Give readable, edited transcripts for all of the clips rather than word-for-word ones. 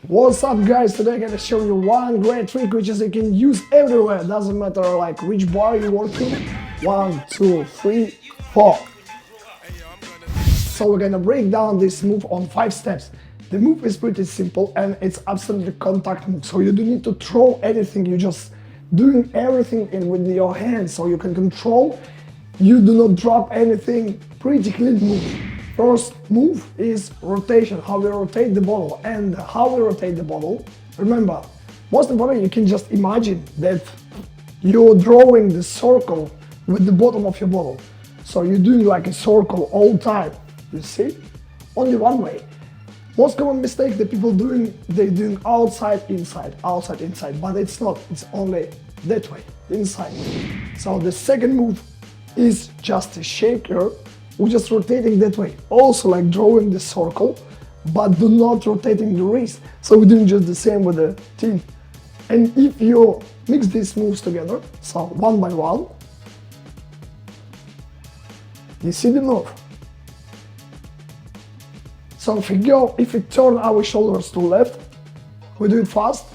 What's up guys, today I'm gonna show you one great trick which is you can use everywhere, doesn't matter like which bar you're working. 1, 2, 3, 4. So we're gonna break down this move on 5 steps. The move is pretty simple and it's absolutely contact move, so you don't need to throw anything, you're just doing everything in with your hands so you can control. You do not drop anything, pretty clean move. First move is rotation, how we rotate the bottle. And how we rotate the bottle, remember, most important, you can just imagine that you're drawing the circle with the bottom of your bottle. So you're doing like a circle all time, you see? Only one way. Most common mistake that people doing, they're doing outside, inside, but it's not, it's only that way, inside. So the second move is just a shaker. We're just rotating that way, also like drawing the circle, but do not rotating the wrist. So we're doing just the same with the team. And if you mix these moves together, so one by one, you see the move. So if we turn our shoulders to left, we do it fast.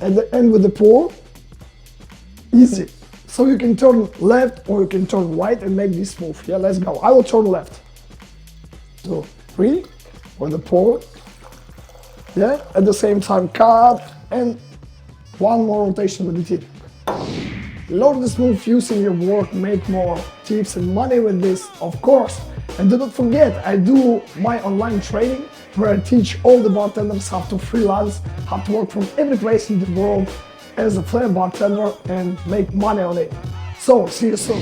At the end with the pull, easy. So you can turn left or you can turn right and make this move. Yeah, let's go. I will turn left. 2, 3, with the pull. Yeah, at the same time cut and one more rotation with the tip. Learn this move using your work, make more tips and money with this, of course. And do not forget, I do my online training where I teach all the bartenders how to freelance, how to work from every place in the world as a Flair bartender and make money on it. So, see you soon.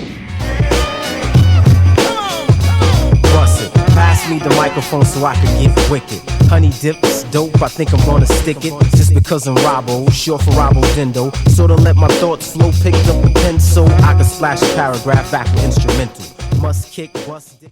Bust it. Pass me the microphone so I can get wicked. Honey dips, dope, I think I'm gonna stick it. Just because I'm Robbo, short for Robbo Dindo. Sorta let my thoughts flow, picked up the pen so I can splash a paragraph back with instrumental. Must kick, bust dick.